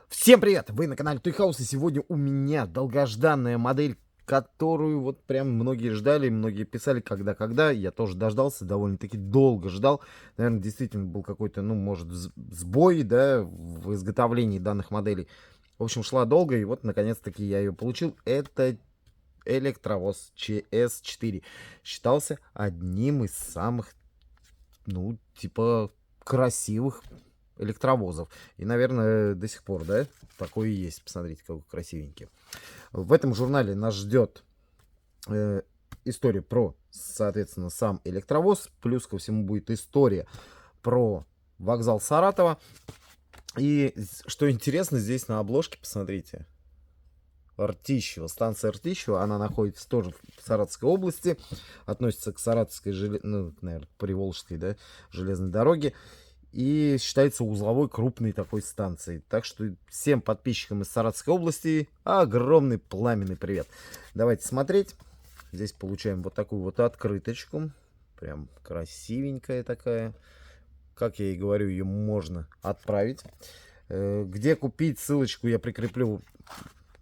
Всем привет! Вы на канале Тойхаус, и сегодня у меня долгожданная модель, которую вот прям многие ждали, многие писали, когда. Я тоже дождался, довольно-таки долго ждал. Наверное, действительно был какой-то, ну, может, сбой, да, в изготовлении данных моделей. В общем, шла долго, и вот, наконец-таки, я ее получил. Это электровоз ЧС-4. Считался одним из самых, ну, типа, красивых электровозов. И, наверное, до сих пор, да, такое и есть. Посмотрите, какой красивенький. В этом журнале нас ждет э, история про, соответственно, сам электровоз. Плюс ко всему будет история про вокзал Саратова. И что интересно, здесь на обложке, посмотрите, Ртищево, станция Ртищево, она находится тоже в Саратовской области, относится к Саратовской, ну, наверное, Приволжской, да, железной дороге. И считается узловой крупной такой станцией. Так что всем подписчикам из Саратовской области огромный пламенный привет. Давайте смотреть. Здесь получаем вот такую вот открыточку. Прям красивенькая такая. Как я и говорю, ее можно отправить. Где купить, ссылочку я прикреплю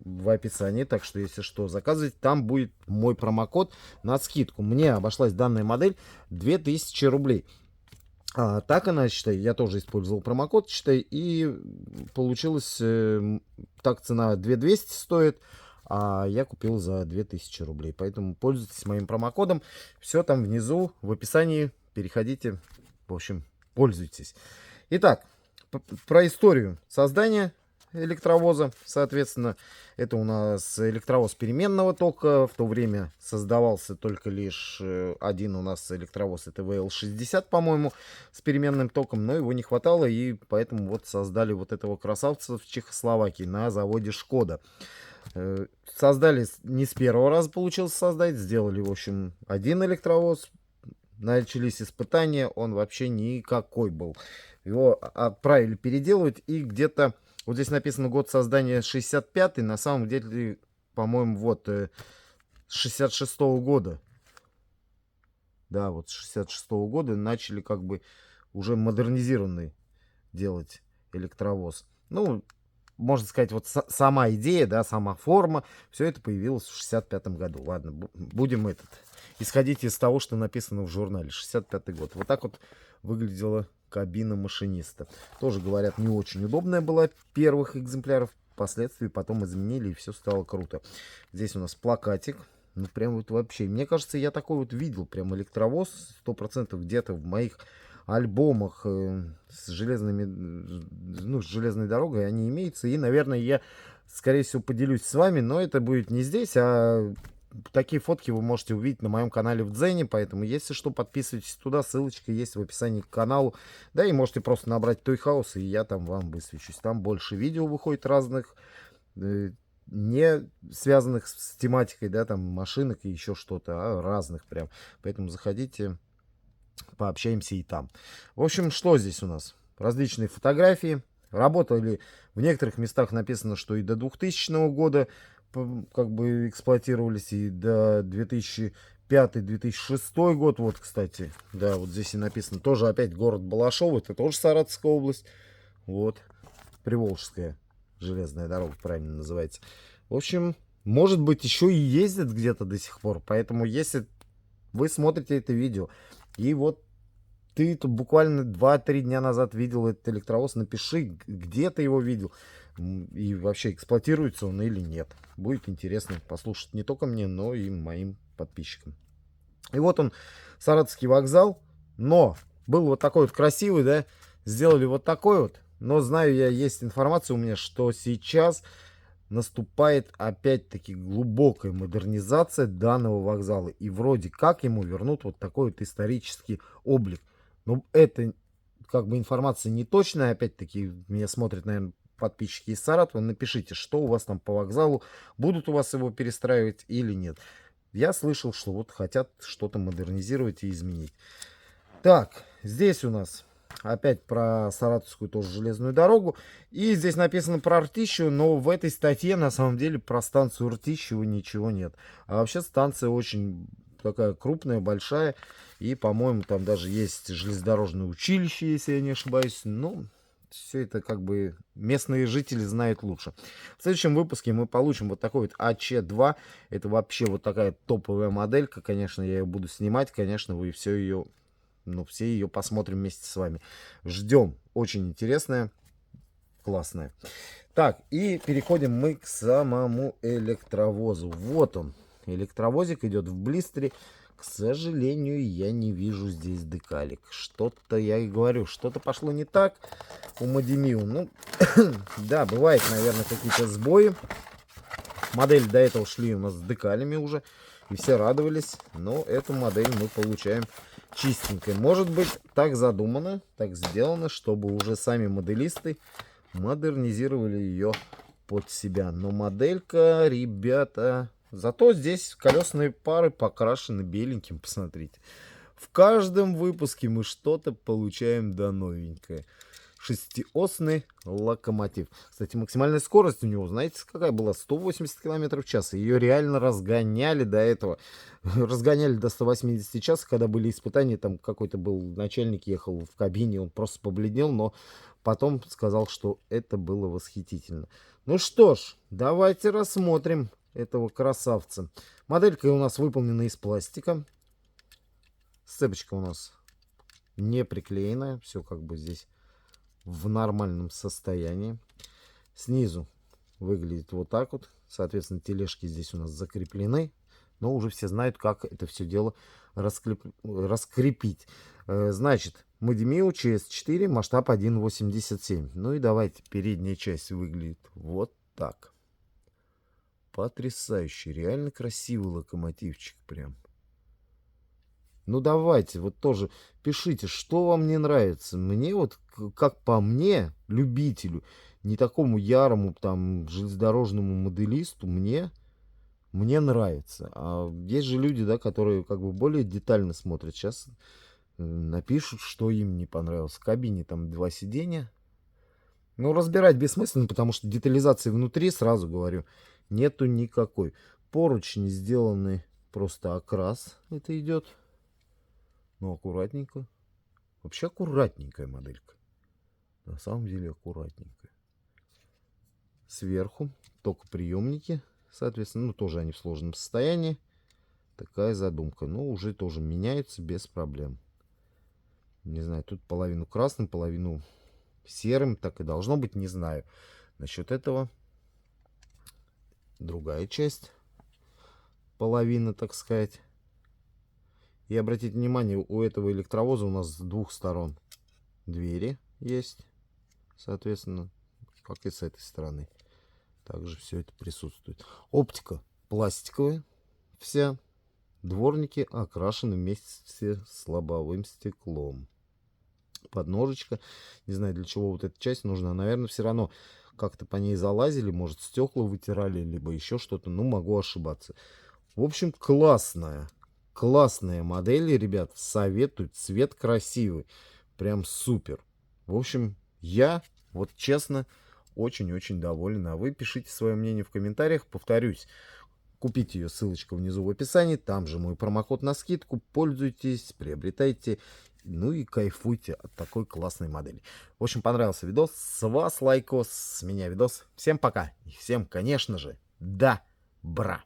в описании. Так что, если что, заказывать, там будет мой промокод на скидку. Мне обошлась данная модель 2000 рублей. Так она, считай, я тоже использовал промокод, считай, и получилось, так цена 2200 стоит, а я купил за 2000 рублей. Поэтому пользуйтесь моим промокодом. Все там внизу в описании. Переходите. В общем, пользуйтесь. Итак, про историю создания электровоза. Соответственно, это у нас электровоз переменного тока. В то время создавался только лишь один у нас электровоз. Это ВЛ-60, по-моему, с переменным током. Но его не хватало, и поэтому вот создали вот этого красавца в Чехословакии на заводе Шкода. Создали не с первого раза получилось создать. Сделали, в общем, один электровоз. Начались испытания. Он вообще никакой был. Его отправили переделывать, и где-то... Вот здесь написано год создания 65-й, на самом деле, по-моему, вот 66-го года. Да, вот с 66-го года начали как бы уже модернизированный делать электровоз. Ну, можно сказать, вот сама идея, да, сама форма, все это появилось в 65-м году. Ладно, будем исходить из того, что написано в журнале. 65-й год. Вот так вот выглядела кабина машиниста. Тоже, говорят, не очень удобная была первых экземпляров. Впоследствии потом изменили, и все стало круто. Здесь у нас плакатик. Ну, прям вот вообще. Мне кажется, я такой вот видел. Прям электровоз 100% где-то в моих альбомах с железными, ну, с железной дорогой они имеются. И, наверное, я, скорее всего, поделюсь с вами. Но это будет не здесь, а... Такие фотки вы можете увидеть на моем канале в Дзене, поэтому, если что, подписывайтесь туда, ссылочка есть в описании к каналу. Да и можете просто набрать Тойхаус, и я там вам высвечусь. Там больше видео выходит разных, не связанных с тематикой, да, там машинок и еще что-то, а разных прям. Поэтому заходите, пообщаемся и там. В общем, что здесь у нас? Различные фотографии. Работали в некоторых местах, написано, что и до 2000 года как бы эксплуатировались, и до 2005-2006 год. Вот, кстати, да, вот здесь и написано. Тоже опять город Балашов. Это тоже Саратовская область. Вот. Приволжская железная дорога, правильно называется. В общем, может быть, еще и ездят где-то до сих пор. Поэтому, если вы смотрите это видео, и вот ты тут буквально 2-3 дня назад видел этот электровоз, напиши, где ты его видел. И вообще, эксплуатируется он или нет. Будет интересно послушать не только мне, но и моим подписчикам. И вот он, Саратовский вокзал. Но был вот такой вот красивый, да. Сделали вот такой вот. Но знаю я, есть информация у меня, что сейчас наступает опять-таки глубокая модернизация данного вокзала. И вроде как ему вернут вот такой вот исторический облик. Но это как бы информация не точная. Опять-таки меня смотрят, наверное, подписчики из Саратова. Напишите, что у вас там по вокзалу. Будут у вас его перестраивать или нет. Я слышал, что вот хотят что-то модернизировать и изменить. Так, здесь у нас опять про Саратовскую тоже железную дорогу. И здесь написано про Ртищево, но в этой статье на самом деле про станцию Ртищево ничего нет. А вообще станция очень такая крупная, большая. И, по-моему, там даже есть железнодорожное училище, если я не ошибаюсь. Ну, все это как бы местные жители знают лучше. В следующем выпуске мы получим вот такой вот АЧ-2. Это вообще вот такая топовая моделька. Конечно, я ее буду снимать. Конечно, вы все ее, ну, все ее посмотрим вместе с вами. Ждем. Очень интересная, классная. Так, и переходим мы к самому электровозу. Вот он. Электровозик идет в блистере. К сожалению, я не вижу здесь декалик. Что-то, я и говорю, что-то пошло не так у Модемиу. Ну, да, бывает, наверное, какие-то сбои. Модели до этого шли у нас с декалями уже. И все радовались. Но эту модель мы получаем чистенькой. Может быть, так задумано, так сделано, чтобы уже сами моделисты модернизировали ее под себя. Но моделька, ребята... Зато здесь колесные пары покрашены беленьким, посмотрите. В каждом выпуске мы что-то получаем да новенькое. Шестиосный локомотив. Кстати, максимальная скорость у него, знаете, какая была? 180 км в час. Ее реально разгоняли до этого. Разгоняли до 180 часов, когда были испытания. Там какой-то был начальник, ехал в кабине, он просто побледнел, но потом сказал, что это было восхитительно. Ну что ж, давайте рассмотрим этого красавца. Моделька у нас выполнена из пластика. Сцепочка у нас не приклеенная. Все как бы здесь в нормальном состоянии. Снизу выглядит вот так вот. Соответственно, тележки здесь у нас закреплены. Но уже все знают, как это все дело раскрепить. Значит, Модемиу CS4, масштаб 1.87. Ну и давайте, передняя часть выглядит вот так. Потрясающий, реально красивый локомотивчик прям. Ну давайте, вот тоже пишите, что вам не нравится. Мне вот, как по мне, любителю, не такому ярому там железнодорожному моделисту, мне нравится. А есть же люди, да, которые как бы более детально смотрят. Сейчас напишут, что им не понравилось. В кабине там 2 сиденья. Ну, разбирать бессмысленно, потому что детализации внутри, сразу говорю, нету никакой. Поручни сделаны просто окрас. Это идет. Ну, аккуратненько. Вообще аккуратненькая моделька. На самом деле аккуратненькая. Сверху токоприемники. Соответственно, ну, тоже они в сложном состоянии. Такая задумка. Но уже тоже меняется без проблем. Не знаю, тут половину красным, половину серым. Так и должно быть, не знаю. Насчет этого другая часть. Половина, так сказать. И обратите внимание, у этого электровоза у нас с двух сторон двери есть. Соответственно, как и с этой стороны. Также все это присутствует. Оптика пластиковая вся. Дворники окрашены вместе с лобовым стеклом. Подножечка. Не знаю, для чего вот эта часть нужна. Наверное, все равно как-то по ней залазили. Может, стекла вытирали, либо еще что-то. Ну, могу ошибаться. В общем, классная. Классная модель, ребят. Советую. Цвет красивый. Прям супер. В общем, я, вот честно, очень-очень доволен. А вы пишите свое мнение в комментариях. Повторюсь, купите ее, ссылочка внизу в описании. Там же мой промокод на скидку. Пользуйтесь, приобретайте. Ну и кайфуйте от такой классной модели. В общем, понравился видос. С вас лайкос, с меня видос. Всем пока. И всем, конечно же, добра.